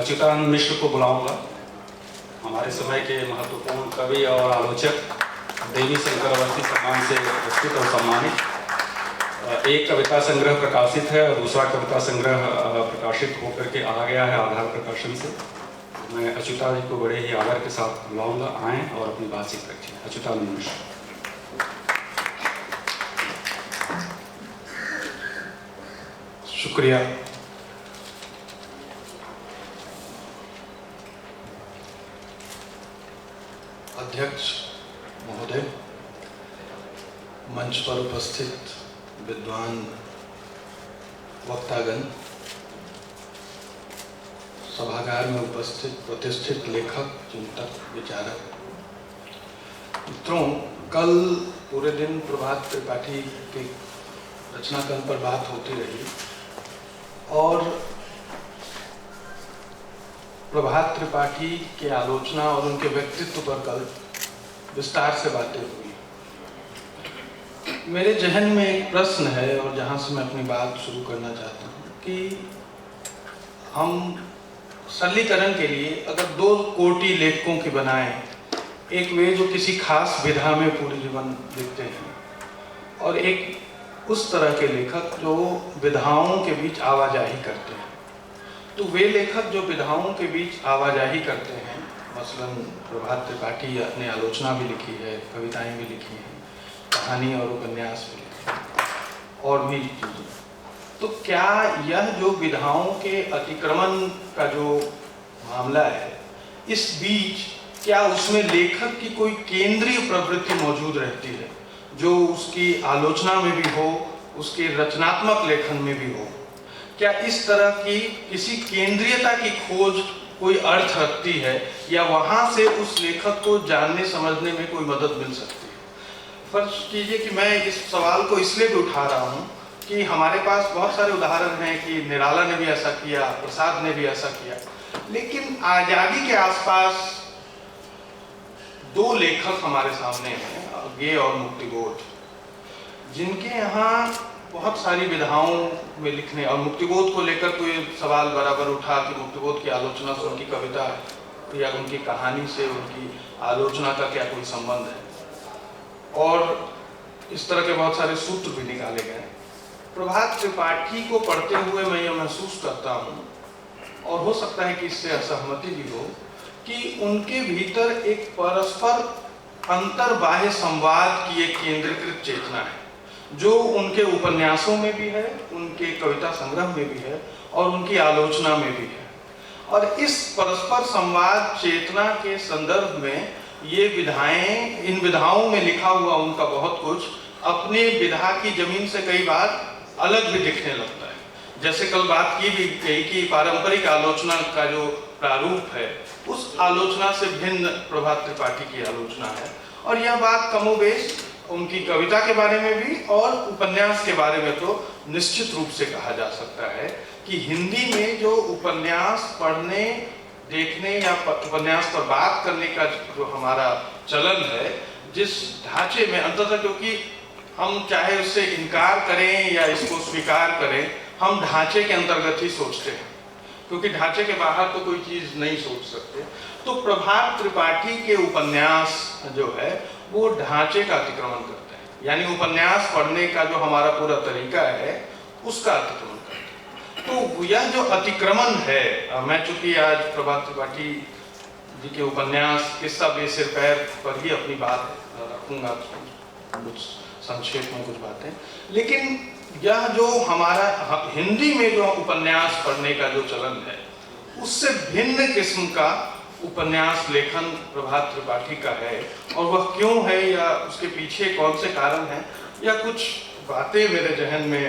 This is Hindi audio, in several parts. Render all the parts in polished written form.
अच्युतानंद मिश्र को बुलाऊंगा। हमारे समय के महत्वपूर्ण कवि और आलोचक देवी शंकरवर्ती सम्मान से पुरस्कृत और सम्मानित। एक कविता संग्रह प्रकाशित है और दूसरा कविता संग्रह प्रकाशित होकर के आ गया है आधार प्रकाशन से। मैं अच्युता जी को बड़े ही आदर के साथ बुलाऊंगा, आएँ और अपनी बातचीत रखें। अच्युतानंद मिश्र। शुक्रिया। अध्यक्ष महोदय, मंच पर उपस्थित विद्वान वक्तागण, सभागार में उपस्थित प्रतिष्ठित लेखक, चिंतक, विचारक मित्रों, कल पूरे दिन प्रभात त्रिपाठी के रचनाक्रम पर बात होती रही और प्रभात त्रिपाठी के आलोचना और उनके व्यक्तित्व पर कल विस्तार से बातें हुई। मेरे जहन में एक प्रश्न है और जहां से मैं अपनी बात शुरू करना चाहता हूं कि हम सरलीकरण के लिए अगर दो कोटि लेखकों की बनाएं, एक वे जो किसी खास विधा में पूरे जीवन लिखते हैं और एक उस तरह के लेखक जो विधाओं के बीच आवाजाही करते हैं, तो वे लेखक जो विधाओं के बीच आवाजाही करते हैं, मसलन प्रभात त्रिपाठी ने आलोचना भी लिखी है, कविताएं भी लिखी हैं, कहानी और उपन्यास भी लिखे हैं और भी चीज़ें, तो क्या यह जो विधाओं के अतिक्रमण का जो मामला है, इस बीच क्या उसमें लेखक की कोई केंद्रीय प्रवृत्ति मौजूद रहती है जो उसकी आलोचना में भी हो, उसके रचनात्मक लेखन में भी हो? क्या इस तरह की किसी केंद्रीयता की खोज कोई अर्थ रखती है या वहां से उस लेखक को जानने समझने में कोई मदद मिल सकती है? फर्ज कीजिए कि मैं इस सवाल को इसलिए भी उठा रहा हूं कि हमारे पास बहुत सारे उदाहरण हैं कि निराला ने भी ऐसा किया, प्रसाद ने भी ऐसा किया, लेकिन आजादी के आसपास दो लेखक हमारे सामने हैं, गे और मुक्तिबोध, जिनके यहाँ बहुत सारी विधाओं में लिखने, और मुक्तिबोध को लेकर तो ये सवाल बराबर उठा कि मुक्तिबोध की आलोचना से उनकी कविता या उनकी कहानी से उनकी आलोचना का क्या कोई संबंध है, और इस तरह के बहुत सारे सूत्र भी निकाले गए। प्रभात त्रिपाठी को पढ़ते हुए मैं ये महसूस करता हूँ, और हो सकता है कि इससे असहमति भी हो, कि उनके भीतर एक परस्पर अंतर्बाह्य संवाद की एक केंद्रीकृत चेतना है जो उनके उपन्यासों में भी है, उनके कविता संग्रह में भी है और उनकी आलोचना में भी है। और इस परस्पर संवाद चेतना के संदर्भ में ये विधाएं, इन विधाओं में लिखा हुआ उनका बहुत कुछ अपने विधा की जमीन से कई बार अलग भी दिखने लगता है। जैसे कल बात की भी गई कि पारंपरिक आलोचना का जो प्रारूप है, उस आलोचना से भिन्न प्रभात त्रिपाठी की आलोचना है। और यह बात कमोबेश उनकी कविता के बारे में भी और उपन्यास के बारे में तो निश्चित रूप से कहा जा सकता है कि हिंदी में जो उपन्यास पढ़ने, देखने या उपन्यास पर बात करने का जो हमारा चलन है, जिस ढांचे में अंततः, क्योंकि हम चाहे उससे इनकार करें या इसको स्वीकार करें, हम ढांचे के अंतर्गत ही सोचते हैं, क्योंकि ढांचे के बाहर तो कोई चीज नहीं सोच सकते। तो प्रभात त्रिपाठी के उपन्यास जो है वो ढांचे का अतिक्रमण करते हैं, यानी उपन्यास पढ़ने का जो हमारा पूरा तरीका है उसका अतिक्रमण करते हैं। तो यह जो अतिक्रमण है, मैं चूंकि आज प्रभात त्रिपाठी जी के उपन्यास किस्सा बेसिर पैर पर ही अपनी बात रखूंगा, कुछ संक्षेप में कुछ बातें, लेकिन यह जो हमारा हिंदी में जो उपन्यास पढ़ने का जो चलन है, उससे भिन्न किस्म का उपन्यास लेखन प्रभात त्रिपाठी का है। और वह क्यों है या उसके पीछे कौन से कारण हैं, या कुछ बातें मेरे जहन में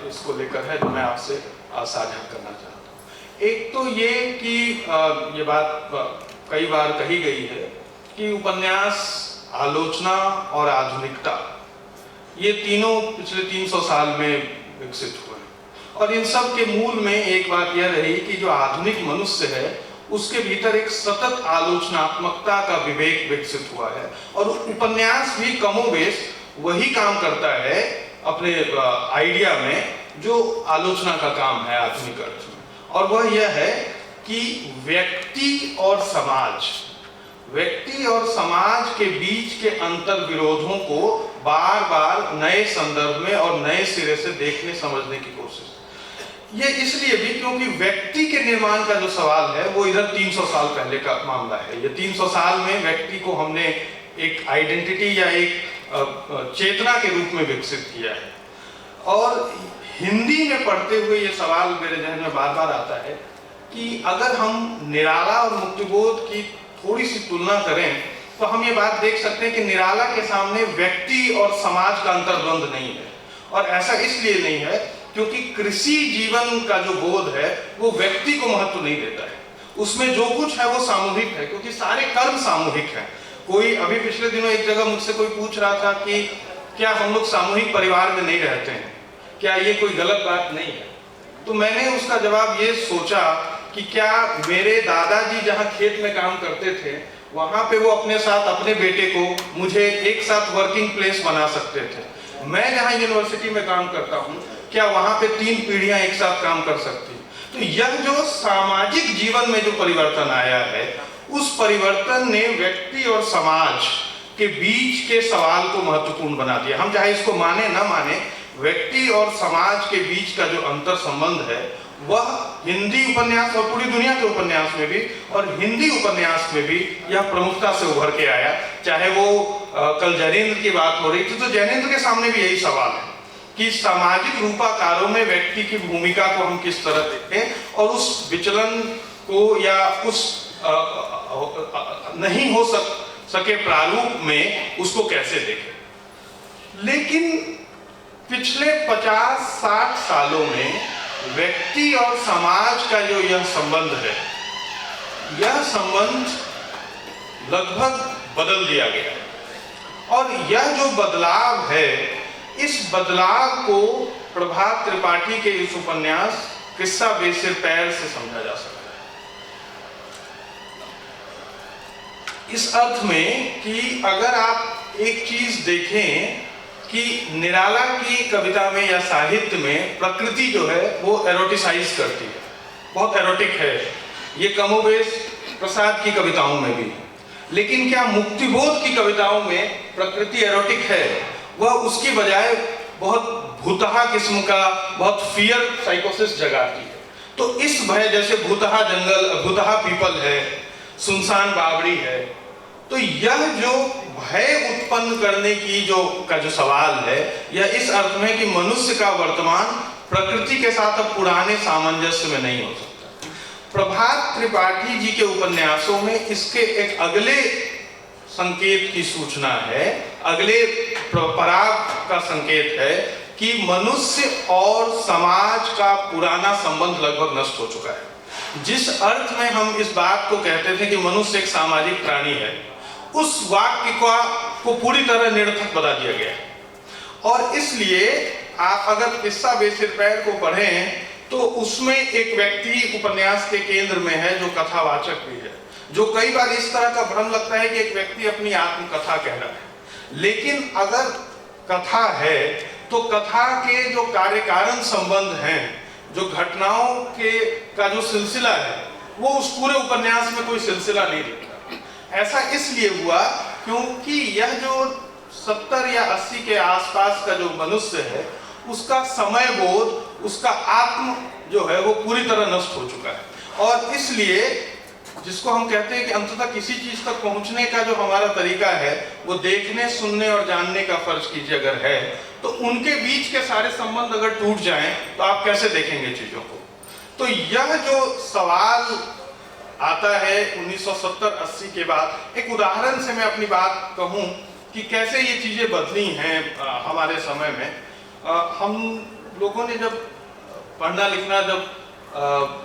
इसको लेकर है जो मैं आपसे साझा करना चाहता हूँ। एक तो ये कि ये बात कई बार कही गई है कि उपन्यास, आलोचना और आधुनिकता, ये तीनों पिछले 300 साल में विकसित हुए, और इन सब के मूल में एक बात यह रही कि जो आधुनिक मनुष्य है उसके भीतर एक सतत आलोचनात्मकता का विवेक विकसित हुआ है, और उपन्यास भी कमोबेश वही काम करता है अपने आइडिया में जो आलोचना का काम है आधुनिक अर्थ में, और वह यह है कि व्यक्ति और समाज के बीच के अंतर विरोधों को बार बार नए संदर्भ में और नए सिरे से देखने समझने की कोशिश। ये इसलिए भी क्योंकि व्यक्ति के निर्माण का जो सवाल है वो इधर 300 साल पहले का मामला है। ये 300 साल में व्यक्ति को हमने एक आइडेंटिटी या एक चेतना के रूप में विकसित किया है। और हिंदी में पढ़ते हुए ये सवाल मेरे जहन में बार बार आता है कि अगर हम निराला और मुक्तिबोध की थोड़ी सी तुलना करें तो हम ये बात देख सकते हैं कि निराला के सामने व्यक्ति और समाज का अंतर्द्वंद नहीं है। और ऐसा इसलिए नहीं है क्योंकि कृषि जीवन का जो बोध है वो व्यक्ति को महत्व नहीं देता है, उसमें जो कुछ है वो सामूहिक है, क्योंकि सारे कर्म सामूहिक हैं। कोई अभी पिछले दिनों एक जगह मुझसे कोई पूछ रहा था कि क्या हम लोग सामूहिक परिवार में नहीं रहते हैं, क्या ये कोई गलत बात नहीं है? तो मैंने उसका जवाब ये सोचा कि क्या मेरे दादाजी जहाँ खेत में काम करते थे वहां पे वो अपने साथ अपने बेटे को मुझे एक साथ वर्किंग प्लेस बना सकते थे? मैं जहाँ यूनिवर्सिटी में काम करता हूँ क्या वहां पे 3 पीढ़ियां एक साथ काम कर सकती? तो यह जो सामाजिक जीवन में जो परिवर्तन आया है उस परिवर्तन ने व्यक्ति और समाज के बीच के सवाल को महत्वपूर्ण बना दिया। हम चाहे इसको माने ना माने, व्यक्ति और समाज के बीच का जो अंतर संबंध है वह हिंदी उपन्यास और पूरी दुनिया के उपन्यास में भी और हिंदी उपन्यास में भी यह प्रमुखता से उभर के आया। चाहे वो कल जैनेन्द्र की बात हो रही थी तो जैनेन्द्र के सामने भी यही सवाल है कि सामाजिक रूपाकारों में व्यक्ति की भूमिका को हम किस तरह देखें और उस विचलन को या उस नहीं हो सके प्रारूप में उसको कैसे देखें। लेकिन पिछले 50-60 सालों में व्यक्ति और समाज का जो यह संबंध है, यह संबंध लगभग बदल दिया गया है। और यह जो बदलाव है, इस बदलाव को प्रभात त्रिपाठी के इस उपन्यास किस्सा बेसिर पैर से समझा जा सकता है। इस अर्थ में कि अगर आप एक चीज देखें कि निराला की कविता में या साहित्य में प्रकृति जो है वो एरोटिसाइज करती है, बहुत एरोटिक है। ये कमोबेश प्रसाद की कविताओं में भी। लेकिन क्या मुक्तिबोध की कविताओं में प्रकृति एरोटिक है? वह उसकी बजाय बहुत भूतहा किस्म का, बहुत फियर साइकोसिस जगाती है। तो इस भय, जैसे भूतहा जंगल, भूतहा पीपल है, सुनसान बावड़ी है, तो यह जो भय उत्पन्न करने की जो सवाल है, यह इस अर्थ में कि मनुष्य का वर्तमान प्रकृति के साथ अब पुराने सामंजस्य में नहीं हो सकता। प्रभात त्रिपाठी जी के उपन्यासों में इसके एक अगले संकेत की सूचना है, अगले पराग का संकेत है कि मनुष्य और समाज का पुराना संबंध लगभग नष्ट हो चुका है। जिस अर्थ में हम इस बात को कहते थे कि मनुष्य एक सामाजिक प्राणी है, उस वाक्य को पूरी तरह निरर्थक बना दिया गया है। और इसलिए आप अगर किस्सा बेसिर पैर को पढ़ें तो उसमें एक व्यक्ति उपन्यास के केंद्र में है जो कथावाचक भी है, जो कई बार इस तरह का भ्रम लगता है कि एक व्यक्ति अपनी आत्मकथा कह रहा है। लेकिन अगर कथा है तो कथा के जो कार्य कारण संबंध हैं, जो घटनाओं का जो सिलसिला है, वो उस पूरे उपन्यास में कोई सिलसिला नहीं दिखता। ऐसा इसलिए हुआ क्योंकि यह जो 70 या 80 के आसपास का जो मनुष्य है, उसका समय बोध, उसका आत्म जो है वो पूरी तरह नष्ट हो चुका है। और इसलिए जिसको हम कहते हैं कि अंततः किसी चीज तक पहुंचने का जो हमारा तरीका है वो देखने, सुनने और जानने का फर्ज कीजिए अगर है, तो उनके बीच के सारे संबंध अगर टूट जाएं तो आप कैसे देखेंगे चीजों को। तो यह जो सवाल आता है 1970-80 के बाद, एक उदाहरण से मैं अपनी बात कहूं कि कैसे ये चीजें बदली हैं हमारे समय में। हम लोगों ने जब पढ़ना लिखना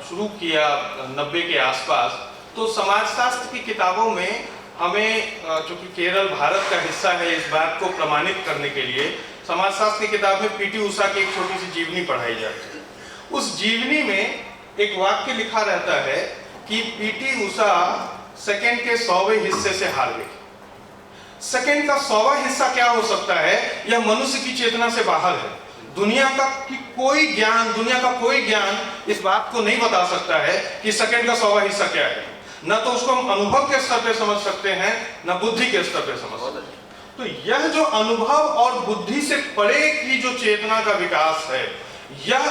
शुरू किया 90 के आसपास, तो समाजशास्त्र की किताबों में हमें, चूंकि केरल भारत का हिस्सा है, इस बात को प्रमाणित करने के लिए समाजशास्त्र की किताब में पीटी उषा की एक छोटी सी जीवनी पढ़ाई जाती है। उस जीवनी में एक वाक्य लिखा रहता है कि पीटी उषा सेकंड के 100वें हिस्से से हार गई। सेकंड का 100वां हिस्सा क्या हो सकता है? यह मनुष्य की चेतना से बाहर है। दुनिया का कोई ज्ञान, दुनिया का कोई ज्ञान इस बात को नहीं बता सकता है कि सेकंड का 100वां हिस्सा क्या है। न तो उसको हम अनुभव के स्तर पे समझ सकते हैं, न बुद्धि के स्तर पे समझ सकते हैं। तो यह जो अनुभव और बुद्धि से परे की जो चेतना का विकास है, यह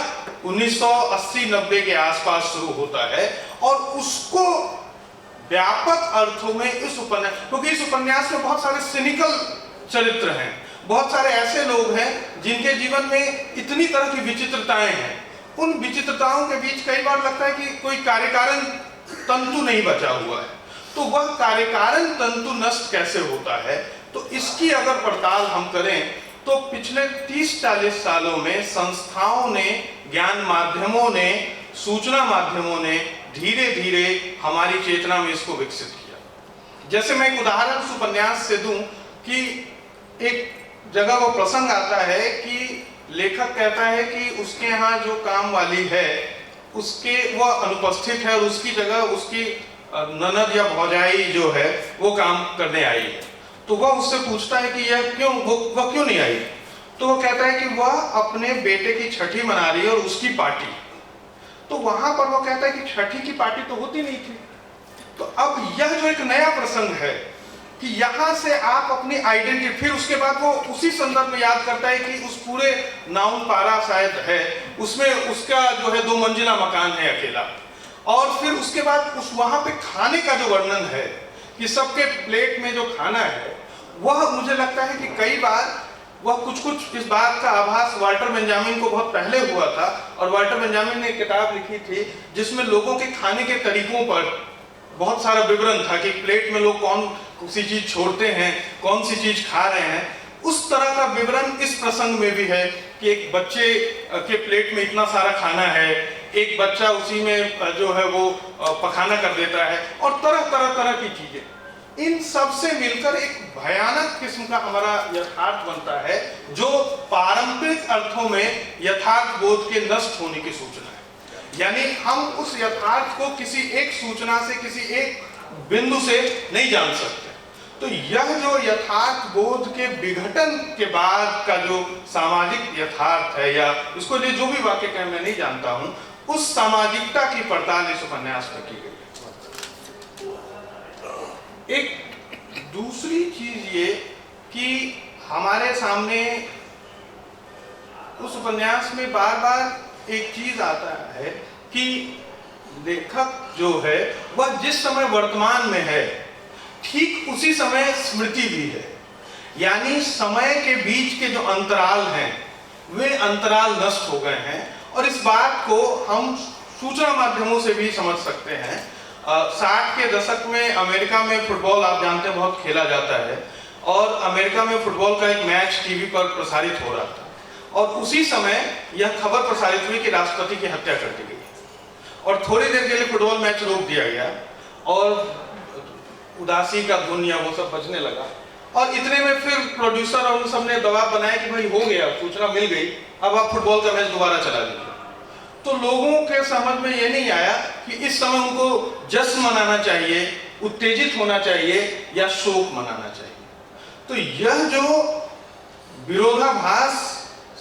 1980-90 के आसपास शुरू होता है और उसको व्यापक अर्थों में इस उपन्यास, क्योंकि इस उपन्यास में बहुत सारे सिनिकल चरित्र हैं, बहुत सारे ऐसे लोग हैं जिनके जीवन में इतनी तरह की विचित्रताएं हैं। उन विचित्रताओं के बीच कई बार लगता है कि कोई कार्यकारण तंतु नहीं बचा हुआ है। तो वह कार्यकारण तंतु नष्ट कैसे होता है, तो इसकी अगर पड़ताल हम करें तो पिछले 30-40 सालों में संस्थाओं ने, ज्ञान माध्यमों ने, सूचना माध्यमों ने धीरे धीरे हमारी चेतना में इसको विकसित किया। जैसे मैं एक उदाहरण उस उपन्यास से दूं कि एक जगह वो प्रसंग आता है कि लेखक कहता है कि उसके यहाँ जो काम वाली है उसके वह अनुपस्थित है और उसकी जगह उसकी ननद या भौजाई जो है वो काम करने आई है। तो वह उससे पूछता है कि यह क्यों, वह क्यों नहीं आई? तो वो कहता है कि वह अपने बेटे की छठी मना रही है और उसकी पार्टी। तो वहां पर वो कहता है कि छठी की पार्टी तो होती नहीं थी। तो अब यह जो एक नया प्रसंग है कि यहां से आप अपनी आइडेंटिटी, फिर उसके बाद वो उसी संदर्भ में याद करता है कि उस पूरे नाउन पारा शायद है, उसमें उसका जो है 2 मंजिला मकान है अकेला, और फिर उसके बाद उस वहां पे खाने का जो वर्णन है कि सबके प्लेट में जो खाना है, वह मुझे लगता है कि कई बार वह कुछ इस बात का आभास वाल्टर बेंजामिन को बहुत पहले हुआ था। और वाल्टर बेंजामिन ने एक किताब लिखी थी जिसमें लोगों के खाने के तरीकों पर बहुत सारा विवरण था कि प्लेट में लोग कौन सी चीज छोड़ते हैं, कौन सी चीज खा रहे हैं। उस तरह का विवरण इस प्रसंग में भी है कि एक बच्चे के प्लेट में इतना सारा खाना है, एक बच्चा उसी में जो है वो पखाना कर देता है, और तरह की चीजें। इन सब से मिलकर एक भयानक किस्म का हमारा यथार्थ बनता है जो पारंपरिक अर्थों में यथार्थ बोध के नष्ट होने की सूचना है। यानी हम उस यथार्थ को किसी एक सूचना से, किसी एक बिंदु से नहीं जान सकते। तो यह जो यथार्थ बोध के विघटन के बाद का जो सामाजिक यथार्थ है, या इसको लिए जो भी वाक्य कहें मैं नहीं जानता हूं, उस सामाजिकता की पड़ताल इस उपन्यास में की गई है। एक दूसरी चीज ये कि हमारे सामने उस उपन्यास में बार बार एक चीज आता है कि लेखक जो है वह जिस समय वर्तमान में है ठीक उसी समय स्मृति भी है। यानी समय के बीच के जो अंतराल हैं वे अंतराल नष्ट हो गए हैं, और इस बात को हम सूचना माध्यमों से भी समझ सकते हैं। 60 के दशक में अमेरिका में फुटबॉल आप जानते हैं बहुत खेला जाता है, और अमेरिका में फुटबॉल का एक मैच टीवी पर प्रसारित हो रहा था, और उसी समय यह खबर प्रसारित हुई कि राष्ट्रपति की हत्या कर दी गई, और थोड़ी देर के लिए फुटबॉल मैच रोक दिया गया और उदासी का धुन या वो सब बजने लगा। और इतने में फिर प्रोड्यूसर और उन सब ने दबाव बनाया कि भाई हो गया, सूचना मिल गई, अब आप फुटबॉल का मैच दोबारा चला दीजिए। तो लोगों के समझ में ये नहीं आया कि इस समय उनको जश्न मनाना चाहिए, उत्तेजित होना चाहिए, या शोक मनाना चाहिए। तो यह जो विरोधाभास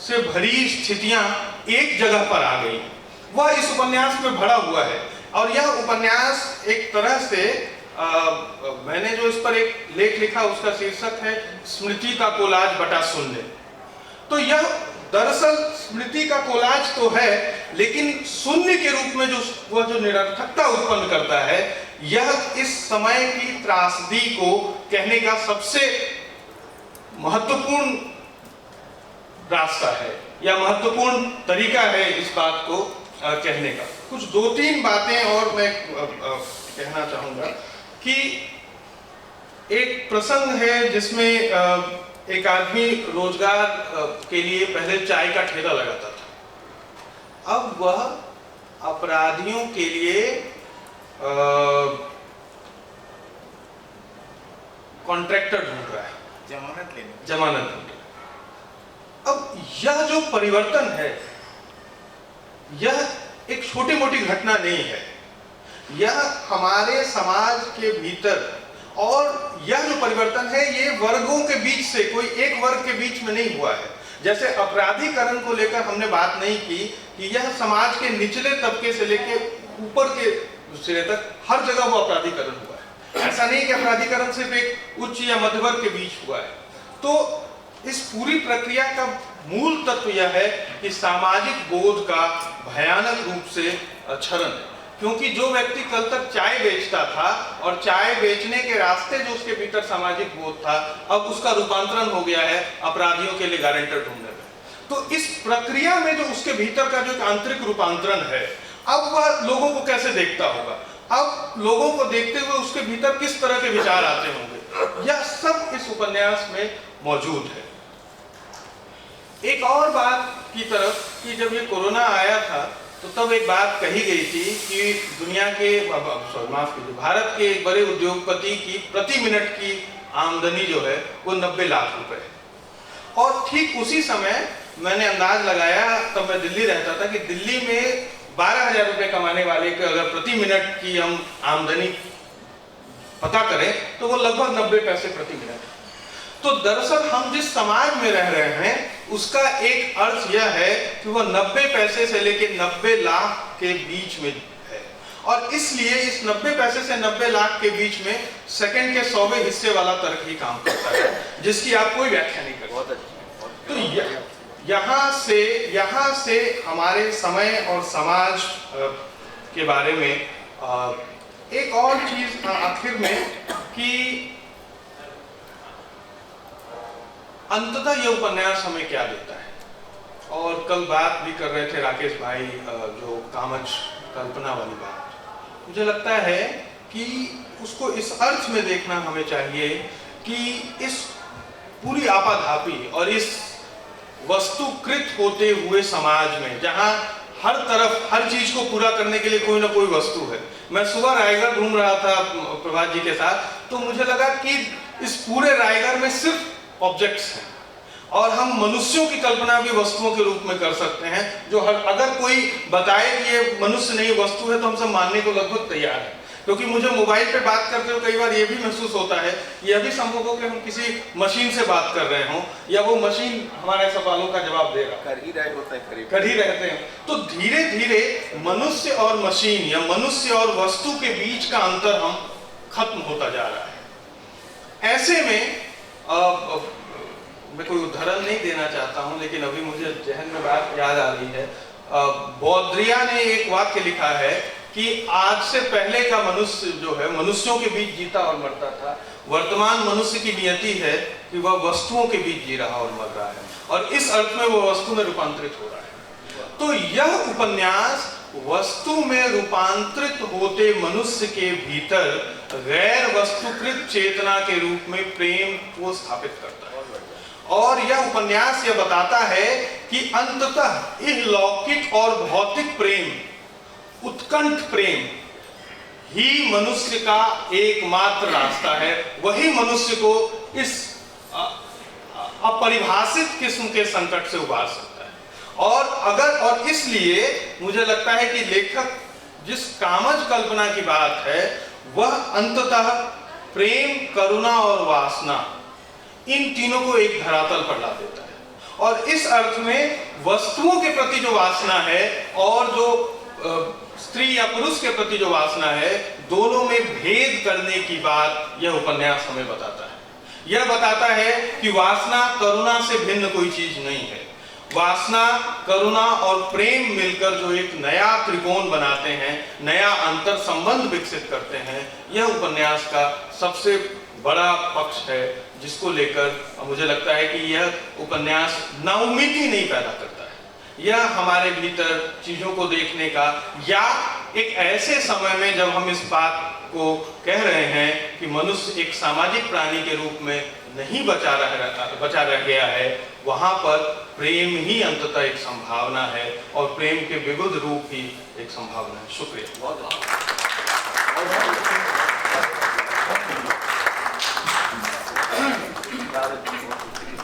से भरी स्थितियां एक जगह पर आ गई वह इस उपन्यास में भरा हुआ है। और यह उपन्यास एक तरह से मैंने जो इस पर एक लेख लिखा उसका शीर्षक है स्मृति का कोलाज बटा शून्य। तो यह दरअसल स्मृति का कोलाज तो है, लेकिन शून्य के रूप में जो वह जो निरर्थकता उत्पन्न करता है, यह इस समय की त्रासदी को कहने का सबसे महत्वपूर्ण रास्ता है, या महत्वपूर्ण तरीका है इस बात को कहने का। कुछ 2-3 बातें और मैं कहना चाहूंगा कि एक प्रसंग है जिसमें एक आदमी रोजगार के लिए पहले चाय का ठेला लगाता था, अब वह अपराधियों के लिए कॉन्ट्रैक्टर ढूंढ रहा है, जमानत ढूंढ। अब यह जो परिवर्तन है यह एक छोटी मोटी घटना नहीं है, यह हमारे समाज के भीतर, और यह जो परिवर्तन है ये वर्गों के बीच से, कोई एक वर्ग के बीच में नहीं हुआ है, जैसे अपराधीकरण को लेकर हमने बात नहीं की कि यह समाज के निचले तबके से लेके ऊपर के सिरे तक हर जगह वो अपराधीकरण हुआ है। ऐसा नहीं कि अपराधीकरण सिर्फ एक उच्च या मध्य वर्ग के बीच हुआ है। तो इस पूरी प्रक्रिया का मूल तत्व यह है कि सामाजिक बोध का भयानक रूप से क्षरण है। क्योंकि जो व्यक्ति कल तक चाय बेचता था और चाय बेचने के रास्ते जो उसके भीतर सामाजिक बोध था, अब उसका रूपांतरण हो गया है अपराधियों के लिए गारंटर ढूंढने में। तो इस प्रक्रिया में जो उसके भीतर का जो एक आंतरिक रूपांतरण है, अब वह लोगों को कैसे देखता होगा, अब लोगों को देखते हुए उसके भीतर किस तरह के विचार आते होंगे, यह सब इस उपन्यास में मौजूद है। एक और बात की तरफ कि जब ये कोरोना आया था तो तब एक बात कही गई थी कि दुनिया के माफ कीजिए भारत के एक बड़े उद्योगपति की प्रति मिनट की आमदनी जो है वो 90 लाख रुपए है। और ठीक उसी समय मैंने अंदाज लगाया, तब मैं दिल्ली रहता था, कि दिल्ली में 12,000 रुपए कमाने वाले के अगर प्रति मिनट की हम आमदनी पता करें तो वो लगभग 90 पैसे प्रति मिनट है। तो दरअसल हम जिस समाज में रह रहे हैं उसका एक अर्थ यह है कि वह 90 पैसे से लेकर 90 लाख के बीच में है। और इसलिए इस 90 पैसे से 90 लाख के बीच में सेकंड के 100वें हिस्से वाला तर्क ही काम करता है, जिसकी आप कोई व्याख्या नहीं कर सकते। तो यहाँ से हमारे समय और समाज के बारे में एक और चीज आखिर में कि अंततः यह उपन्यास हमें क्या देता है। और कल बात भी कर रहे थे राकेश भाई, जो कामच कल्पना वाली बात, मुझे लगता है कि उसको इस अर्थ में देखना हमें चाहिए कि इस पूरी आपाधापी और इस वस्तुकृत होते हुए समाज में जहां हर तरफ हर चीज को पूरा करने के लिए कोई ना कोई वस्तु है। मैं सुबह रायगढ़ घूम रहा था प्रभात जी के साथ, तो मुझे लगा कि इस पूरे रायगढ़ में सिर्फ ऑब्जेक्ट्स हैं और हम मनुष्यों की कल्पना भी वस्तुओं के रूप में कर सकते हैं, जो अगर कोई बताए कि ये मनुष्य नहीं वस्तु है तो हम सब मानने को लगभग तैयार हैं। क्योंकि मुझे मोबाइल पे बात करते हुए कई बार ये भी महसूस होता है, यह भी संभव हो कि हम किसी मशीन से बात कर रहे हों या वो मशीन हमारे सवालों का जवाब दे रहा कर ही रहते हैं। तो धीरे धीरे मनुष्य और मशीन या मनुष्य और वस्तु के बीच का अंतर हम खत्म होता जा रहा है। ऐसे में मैं कोई उदाहरण नहीं देना चाहता हूं, लेकिन अभी मुझे जहन में बात याद आ रही है। बौद्रिया ने एक वाक्य लिखा है कि आज से पहले का मनुष्य जो है मनुष्यों के बीच जीता और मरता था, वर्तमान मनुष्य की नियति है कि वह वस्तुओं के बीच जी रहा और मर रहा है, और इस अर्थ में वह वस्तु में रूपांतरित हो रहा है। तो यह उपन्यास वस्तु में रूपांतरित होते मनुष्य के भीतर गैर वस्तुकृत चेतना के रूप में प्रेम को स्थापित करता है। और यह उपन्यास यह बताता है कि अंततः यह लौकिक और भौतिक प्रेम, उत्कंठ प्रेम ही मनुष्य का एकमात्र रास्ता है। वही मनुष्य को इस अपरिभाषित किस्म के संकट से उबार सकता है। और इसलिए मुझे लगता है कि लेखक जिस कामज कल्पना की बात है वह अंततः प्रेम, करुणा और वासना, इन तीनों को एक धरातल पर ला देता है। और इस अर्थ में वस्तुओं के प्रति जो वासना है और जो स्त्री या पुरुष के प्रति जो वासना है, दोनों में भेद करने की बात यह उपन्यास हमें बताता है। यह बताता है कि वासना करुणा से भिन्न कोई चीज नहीं है। वासना, करुणा और प्रेम मिलकर जो एक नया त्रिकोण बनाते हैं, नया अंतर संबंध विकसित करते हैं, यह उपन्यास का सबसे बड़ा पक्ष है, जिसको लेकर मुझे लगता है कि यह उपन्यास नाउम्मीदी नहीं पैदा करता है। यह हमारे भीतर चीजों को देखने का, या एक ऐसे समय में जब हम इस बात को कह रहे हैं कि मनुष्य एक सामाजिक प्राणी के रूप में नहीं बचा रह गया है, वहां पर प्रेम ही अंततः एक संभावना है और प्रेम के विविध रूप ही एक संभावना है। शुक्रिया।